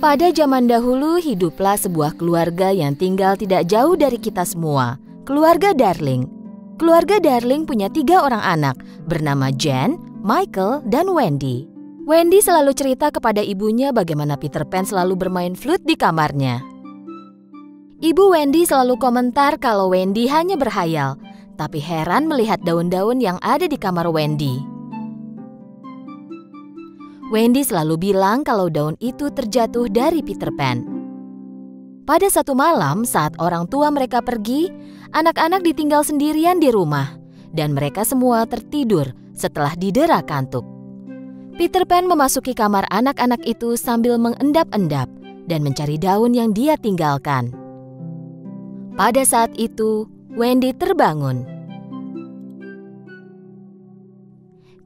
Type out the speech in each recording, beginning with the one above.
Pada zaman dahulu hiduplah sebuah keluarga yang tinggal tidak jauh dari kita semua, keluarga Darling. Keluarga Darling punya 3 orang anak, bernama Jen, Michael, dan Wendy. Wendy selalu cerita kepada ibunya bagaimana Peter Pan selalu bermain flute di kamarnya. Ibu Wendy selalu komentar kalau Wendy hanya berhayal, tapi heran melihat daun-daun yang ada di kamar Wendy. Wendy selalu bilang kalau daun itu terjatuh dari Peter Pan. Pada satu malam saat orang tua mereka pergi, anak-anak ditinggal sendirian di rumah dan mereka semua tertidur setelah didera kantuk. Peter Pan memasuki kamar anak-anak itu sambil mengendap-endap dan mencari daun yang dia tinggalkan. Pada saat itu, Wendy terbangun.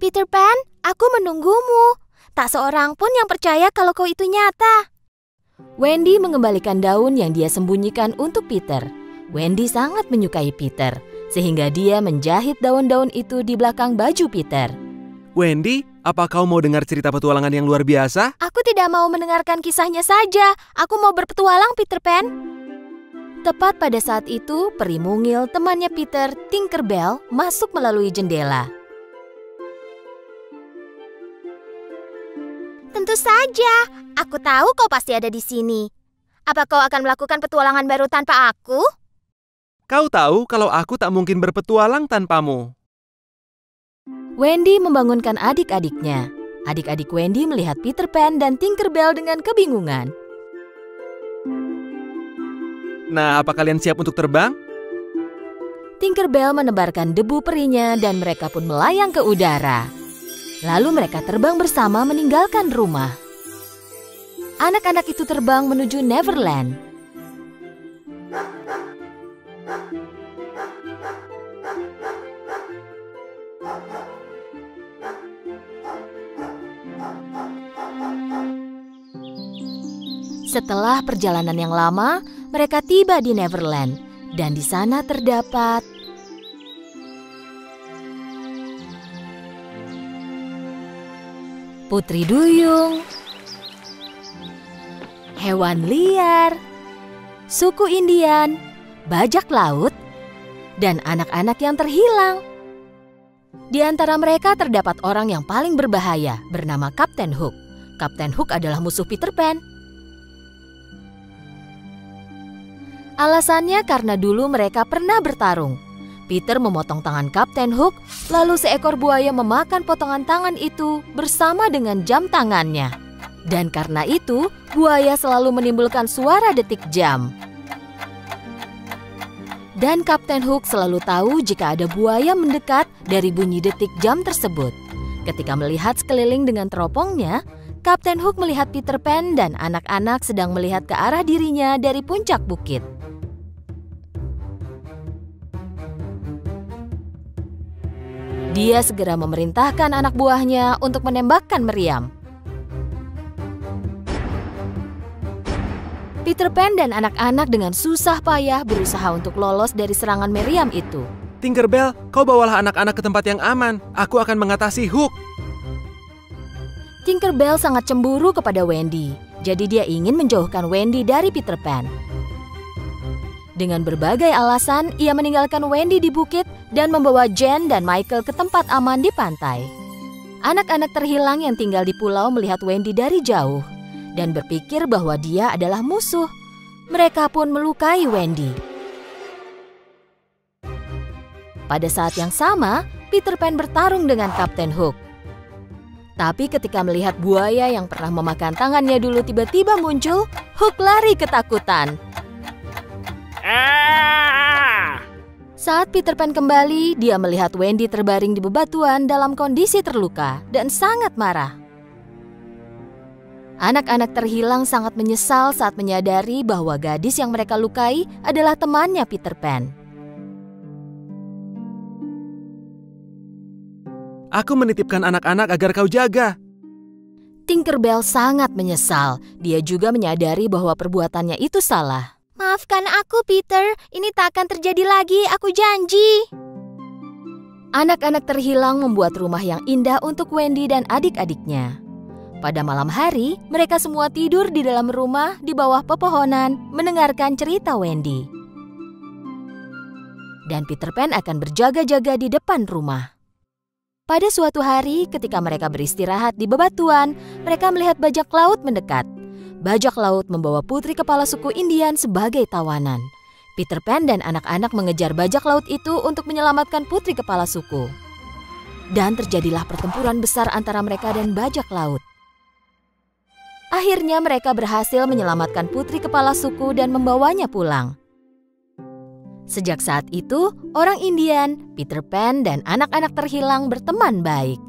Peter Pan, aku menunggumu. Tak seorang pun yang percaya kalau kau itu nyata. Wendy mengembalikan daun yang dia sembunyikan untuk Peter. Wendy sangat menyukai Peter, sehingga dia menjahit daun-daun itu di belakang baju Peter. Wendy, apa kau mau dengar cerita petualangan yang luar biasa? Aku tidak mau mendengarkan kisahnya saja. Aku mau berpetualang, Peter Pan. Tepat pada saat itu, peri mungil temannya Peter, Tinkerbell, masuk melalui jendela. Tentu saja, aku tahu kau pasti ada di sini. Apa kau akan melakukan petualangan baru tanpa aku? Kau tahu kalau aku tak mungkin berpetualang tanpamu. Wendy membangunkan adik-adiknya. Adik-adik Wendy melihat Peter Pan dan Tinkerbell dengan kebingungan. Nah, apa kalian siap untuk terbang? Tinkerbell menebarkan debu perinya dan mereka pun melayang ke udara. Lalu mereka terbang bersama meninggalkan rumah. Anak-anak itu terbang menuju Neverland. Setelah perjalanan yang lama, mereka tiba di Neverland dan di sana terdapat putri duyung, hewan liar, suku Indian, bajak laut, dan anak-anak yang terhilang. Di antara mereka terdapat orang yang paling berbahaya bernama Kapten Hook. Kapten Hook adalah musuh Peter Pan. Alasannya karena dulu mereka pernah bertarung. Peter memotong tangan Kapten Hook, lalu seekor buaya memakan potongan tangan itu bersama dengan jam tangannya. Dan karena itu, buaya selalu menimbulkan suara detik jam. Dan Kapten Hook selalu tahu jika ada buaya mendekat dari bunyi detik jam tersebut. Ketika melihat sekeliling dengan teropongnya, Kapten Hook melihat Peter Pan dan anak-anak sedang melihat ke arah dirinya dari puncak bukit. Dia segera memerintahkan anak buahnya untuk menembakkan meriam. Peter Pan dan anak-anak dengan susah payah berusaha untuk lolos dari serangan meriam itu. Tinkerbell, kau bawalah anak-anak ke tempat yang aman. Aku akan mengatasi Hook. Tinkerbell sangat cemburu kepada Wendy, jadi dia ingin menjauhkan Wendy dari Peter Pan. Dengan berbagai alasan, ia meninggalkan Wendy di bukit dan membawa Jen dan Michael ke tempat aman di pantai. Anak-anak terhilang yang tinggal di pulau melihat Wendy dari jauh dan berpikir bahwa dia adalah musuh. Mereka pun melukai Wendy. Pada saat yang sama, Peter Pan bertarung dengan Kapten Hook. Tapi ketika melihat buaya yang pernah memakan tangannya dulu tiba-tiba muncul, Hook lari ketakutan. Saat Peter Pan kembali, dia melihat Wendy terbaring di bebatuan dalam kondisi terluka dan sangat marah. Anak-anak terhilang sangat menyesal saat menyadari bahwa gadis yang mereka lukai adalah temannya Peter Pan. Aku menitipkan anak-anak agar kau jaga. Tinkerbell sangat menyesal. Dia juga menyadari bahwa perbuatannya itu salah. Maafkan aku, Peter. Ini tak akan terjadi lagi, aku janji. Anak-anak terhilang membuat rumah yang indah untuk Wendy dan adik-adiknya. Pada malam hari, mereka semua tidur di dalam rumah di bawah pepohonan mendengarkan cerita Wendy. Dan Peter Pan akan berjaga-jaga di depan rumah. Pada suatu hari, ketika mereka beristirahat di bebatuan, mereka melihat bajak laut mendekat. Bajak laut membawa putri kepala suku Indian sebagai tawanan. Peter Pan dan anak-anak mengejar bajak laut itu untuk menyelamatkan putri kepala suku. Dan terjadilah pertempuran besar antara mereka dan bajak laut. Akhirnya mereka berhasil menyelamatkan putri kepala suku dan membawanya pulang. Sejak saat itu, orang Indian, Peter Pan, dan anak-anak terhilang berteman baik.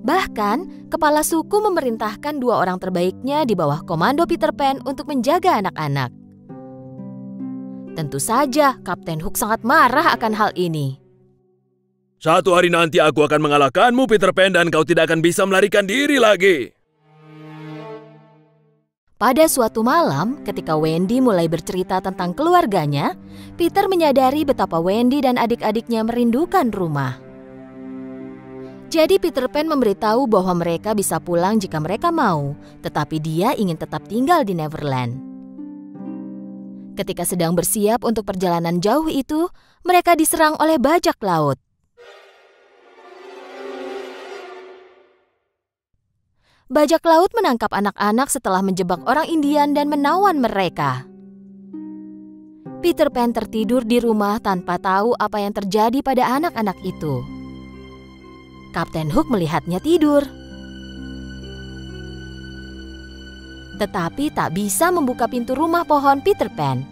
Bahkan, kepala suku memerintahkan 2 orang terbaiknya di bawah komando Peter Pan untuk menjaga anak-anak. Tentu saja, Kapten Hook sangat marah akan hal ini. Satu hari nanti aku akan mengalahkanmu, Peter Pan, dan kau tidak akan bisa melarikan diri lagi. Pada suatu malam, ketika Wendy mulai bercerita tentang keluarganya, Peter menyadari betapa Wendy dan adik-adiknya merindukan rumah. Jadi Peter Pan memberitahu bahwa mereka bisa pulang jika mereka mau, tetapi dia ingin tetap tinggal di Neverland. Ketika sedang bersiap untuk perjalanan jauh itu, mereka diserang oleh bajak laut. Bajak laut menangkap anak-anak setelah menjebak orang Indian dan menawan mereka. Peter Pan tertidur di rumah tanpa tahu apa yang terjadi pada anak-anak itu. Kapten Hook melihatnya tidur, tetapi tak bisa membuka pintu rumah pohon Peter Pan.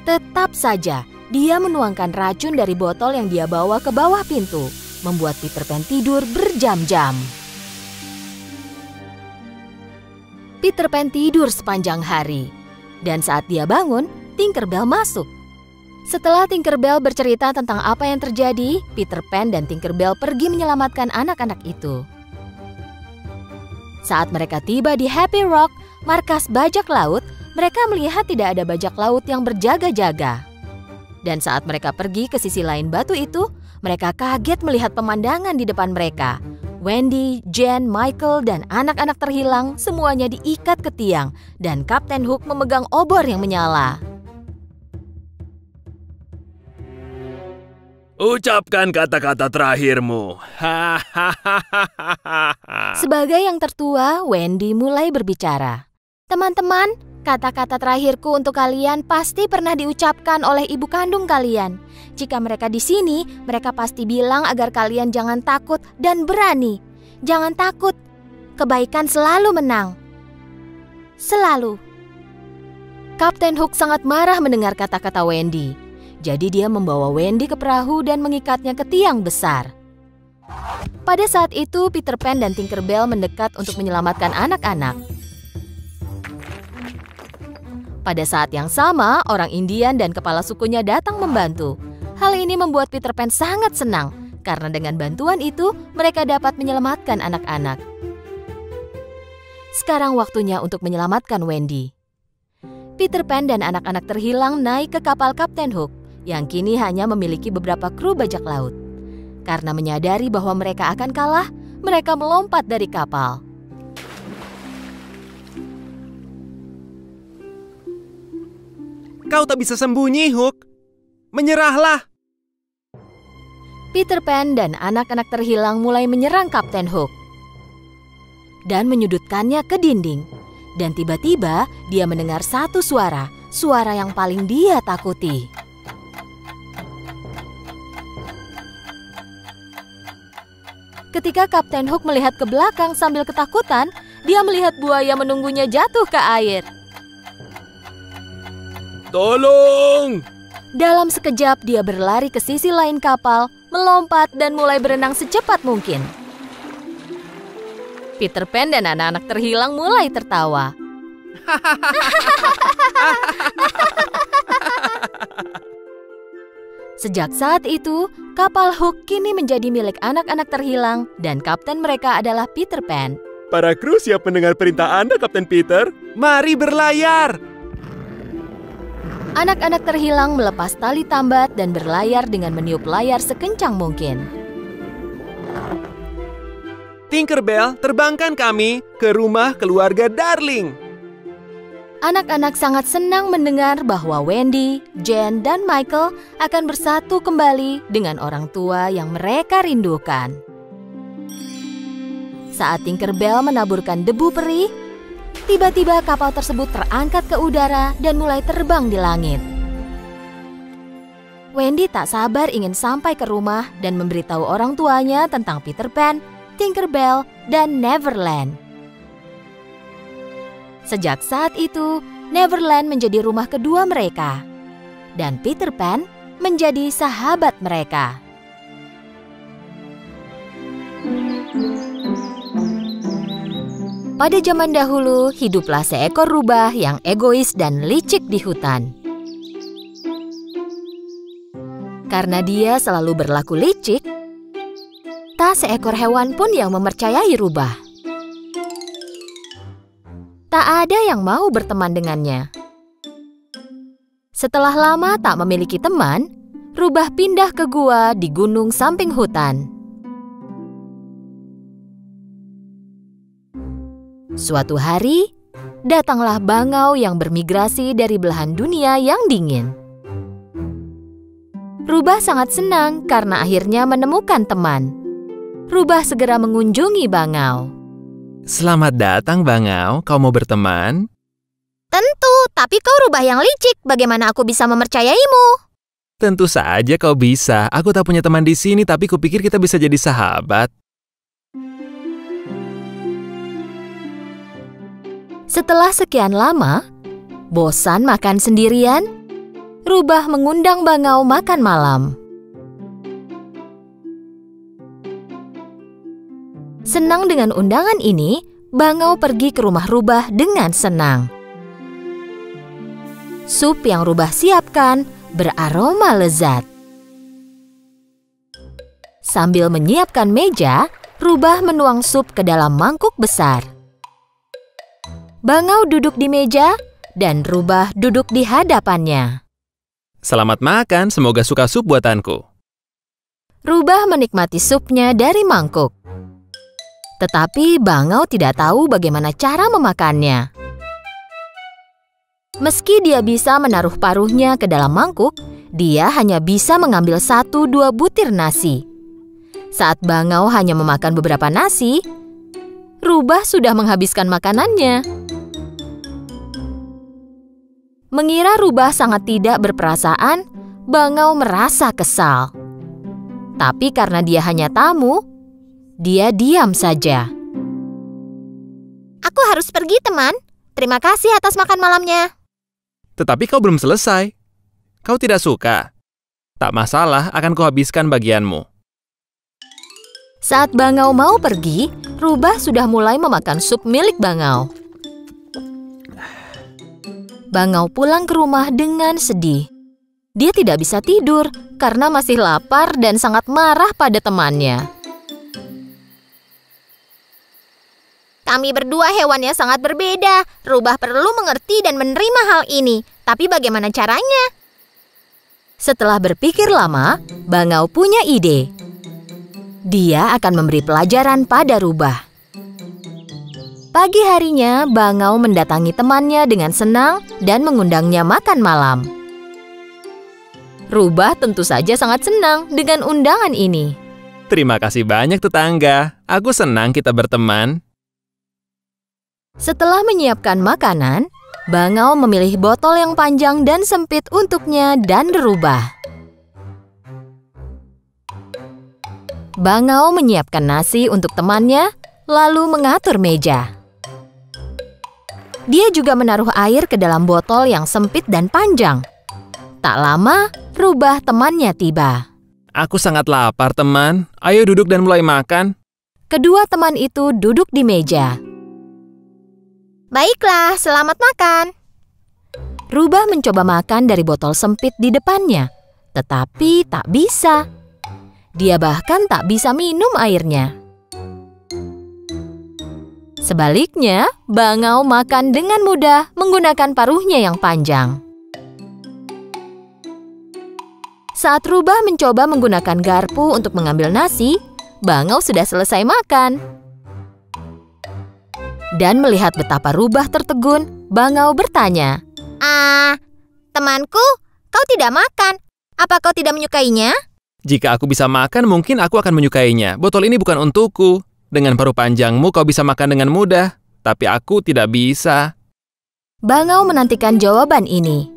Tetap saja, dia menuangkan racun dari botol yang dia bawa ke bawah pintu, membuat Peter Pan tidur berjam-jam. Peter Pan tidur sepanjang hari, dan saat dia bangun, Tinker Bell masuk. Setelah Tinker Bell bercerita tentang apa yang terjadi, Peter Pan dan Tinker Bell pergi menyelamatkan anak-anak itu. Saat mereka tiba di Happy Rock, markas bajak laut, mereka melihat tidak ada bajak laut yang berjaga-jaga. Dan saat mereka pergi ke sisi lain batu itu, mereka kaget melihat pemandangan di depan mereka. Wendy, Jen, Michael, dan anak-anak terhilang semuanya diikat ke tiang, dan Kapten Hook memegang obor yang menyala. Ucapkan kata-kata terakhirmu. Sebagai yang tertua, Wendy mulai berbicara. Teman-teman, kata-kata terakhirku untuk kalian pasti pernah diucapkan oleh ibu kandung kalian. Jika mereka di sini, mereka pasti bilang agar kalian jangan takut dan berani. Jangan takut, kebaikan selalu menang. Selalu. Kapten Hook sangat marah mendengar kata-kata Wendy. Jadi dia membawa Wendy ke perahu dan mengikatnya ke tiang besar. Pada saat itu, Peter Pan dan Tinker Bell mendekat untuk menyelamatkan anak-anak. Pada saat yang sama, orang Indian dan kepala sukunya datang membantu. Hal ini membuat Peter Pan sangat senang, karena dengan bantuan itu, mereka dapat menyelamatkan anak-anak. Sekarang waktunya untuk menyelamatkan Wendy. Peter Pan dan anak-anak terhilang naik ke kapal Kapten Hook, yang kini hanya memiliki beberapa kru bajak laut. Karena menyadari bahwa mereka akan kalah, mereka melompat dari kapal. Kau tak bisa sembunyi, Hook. Menyerahlah. Peter Pan dan anak-anak terhilang mulai menyerang Kapten Hook dan menyudutkannya ke dinding. Dan tiba-tiba dia mendengar satu suara yang paling dia takuti. Ketika Kapten Hook melihat ke belakang sambil ketakutan, dia melihat buaya menunggunya jatuh ke air. Tolong! Dalam sekejap dia berlari ke sisi lain kapal, melompat dan mulai berenang secepat mungkin. Peter Pan dan anak-anak terhilang mulai tertawa. Sejak saat itu, kapal Hook kini menjadi milik anak-anak terhilang dan kapten mereka adalah Peter Pan. Para kru siap mendengar perintah Anda, Kapten Peter. Mari berlayar. Anak-anak terhilang melepas tali tambat dan berlayar dengan meniup layar sekencang mungkin. Tinkerbell, terbangkan kami ke rumah keluarga Darling. Anak-anak sangat senang mendengar bahwa Wendy, Jen, dan Michael akan bersatu kembali dengan orang tua yang mereka rindukan. Saat Tinkerbell menaburkan debu perih, tiba-tiba kapal tersebut terangkat ke udara dan mulai terbang di langit. Wendy tak sabar ingin sampai ke rumah dan memberitahu orang tuanya tentang Peter Pan, Tinkerbell, dan Neverland. Sejak saat itu, Neverland menjadi rumah kedua mereka, dan Peter Pan menjadi sahabat mereka. Pada zaman dahulu, hiduplah seekor rubah yang egois dan licik di hutan. Karena dia selalu berlaku licik, tak seekor hewan pun yang mempercayai rubah. Tak ada yang mau berteman dengannya. Setelah lama tak memiliki teman, rubah pindah ke gua di gunung samping hutan. Suatu hari, datanglah bangau yang bermigrasi dari belahan dunia yang dingin. Rubah sangat senang karena akhirnya menemukan teman. Rubah segera mengunjungi bangau. Selamat datang, bangau. Kau mau berteman? Tentu, tapi kau rubah yang licik. Bagaimana aku bisa mempercayaimu? Tentu saja kau bisa. Aku tak punya teman di sini, tapi kupikir kita bisa jadi sahabat. Setelah sekian lama, bosan makan sendirian, rubah mengundang bangau makan malam. Senang dengan undangan ini, bangau pergi ke rumah rubah dengan senang. Sup yang rubah siapkan beraroma lezat. Sambil menyiapkan meja, rubah menuang sup ke dalam mangkuk besar. Bangau duduk di meja dan rubah duduk di hadapannya. Selamat makan, semoga suka sup buatanku. Rubah menikmati supnya dari mangkuk. Tetapi bangau tidak tahu bagaimana cara memakannya. Meski dia bisa menaruh paruhnya ke dalam mangkuk, dia hanya bisa mengambil 1-2 butir nasi. Saat bangau hanya memakan beberapa nasi, rubah sudah menghabiskan makanannya. Mengira rubah sangat tidak berperasaan, bangau merasa kesal. Tapi karena dia hanya tamu, dia diam saja. Aku harus pergi, teman. Terima kasih atas makan malamnya. Tetapi kau belum selesai. Kau tidak suka? Tak masalah, akan kuhabiskan bagianmu. Saat bangau mau pergi, rubah sudah mulai memakan sup milik bangau. Bangau pulang ke rumah dengan sedih. Dia tidak bisa tidur karena masih lapar dan sangat marah pada temannya. Kami berdua hewannya sangat berbeda. Rubah perlu mengerti dan menerima hal ini. Tapi bagaimana caranya? Setelah berpikir lama, bangau punya ide. Dia akan memberi pelajaran pada rubah. Pagi harinya, bangau mendatangi temannya dengan senang dan mengundangnya makan malam. Rubah tentu saja sangat senang dengan undangan ini. Terima kasih banyak, tetangga. Aku senang kita berteman. Setelah menyiapkan makanan, bangau memilih botol yang panjang dan sempit untuknya dan rubah. Bangau menyiapkan nasi untuk temannya, lalu mengatur meja. Dia juga menaruh air ke dalam botol yang sempit dan panjang. Tak lama, rubah temannya tiba. Aku sangat lapar, teman. Ayo duduk dan mulai makan. Kedua teman itu duduk di meja. Baiklah, selamat makan. Rubah mencoba makan dari botol sempit di depannya, tetapi tak bisa. Dia bahkan tak bisa minum airnya. Sebaliknya, bangau makan dengan mudah menggunakan paruhnya yang panjang. Saat Rubah mencoba menggunakan garpu untuk mengambil nasi, Bangau sudah selesai makan. Dan melihat betapa Rubah tertegun, Bangau bertanya, Temanku, kau tidak makan. Apa kau tidak menyukainya? Jika aku bisa makan, mungkin aku akan menyukainya. Botol ini bukan untukku. Dengan paruh panjangmu kau bisa makan dengan mudah, tapi aku tidak bisa. Bangau menantikan jawaban ini.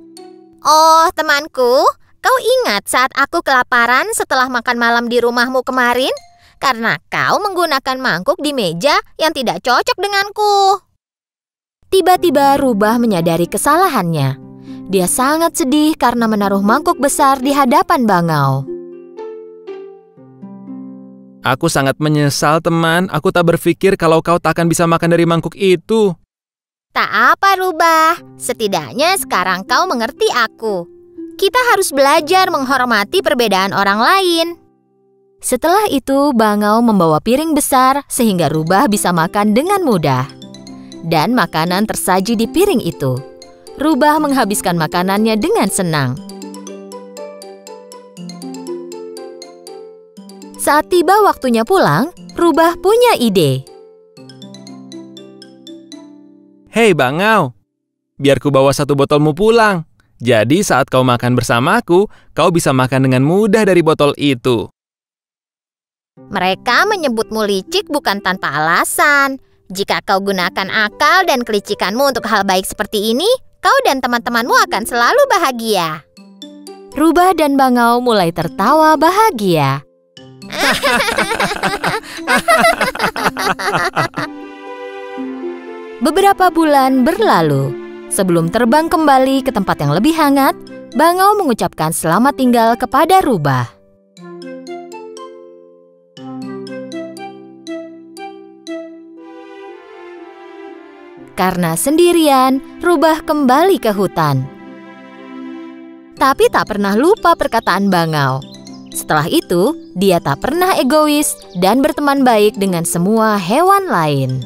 Oh, temanku, kau ingat saat aku kelaparan setelah makan malam di rumahmu kemarin? Karena kau menggunakan mangkuk di meja yang tidak cocok denganku. Tiba-tiba Rubah menyadari kesalahannya. Dia sangat sedih karena menaruh mangkuk besar di hadapan Bangau. Aku sangat menyesal, teman. Aku tak berpikir kalau kau tak akan bisa makan dari mangkuk itu. Tak apa, Rubah. Setidaknya sekarang kau mengerti aku. Kita harus belajar menghormati perbedaan orang lain. Setelah itu, Bangau membawa piring besar sehingga Rubah bisa makan dengan mudah. Dan makanan tersaji di piring itu. Rubah menghabiskan makanannya dengan senang. Saat tiba waktunya pulang, Rubah punya ide. Hei Bangau, biar ku bawa satu botolmu pulang. Jadi saat kau makan bersamaku, kau bisa makan dengan mudah dari botol itu. Mereka menyebutmu licik bukan tanpa alasan. Jika kau gunakan akal dan kelicikanmu untuk hal baik seperti ini, kau dan teman-temanmu akan selalu bahagia. Rubah dan Bangau mulai tertawa bahagia. Beberapa bulan berlalu. Sebelum terbang kembali ke tempat yang lebih hangat, Bangau mengucapkan selamat tinggal kepada Rubah. Karena sendirian, Rubah kembali ke hutan. Tapi tak pernah lupa perkataan Bangau. Setelah itu, dia tak pernah egois dan berteman baik dengan semua hewan lain.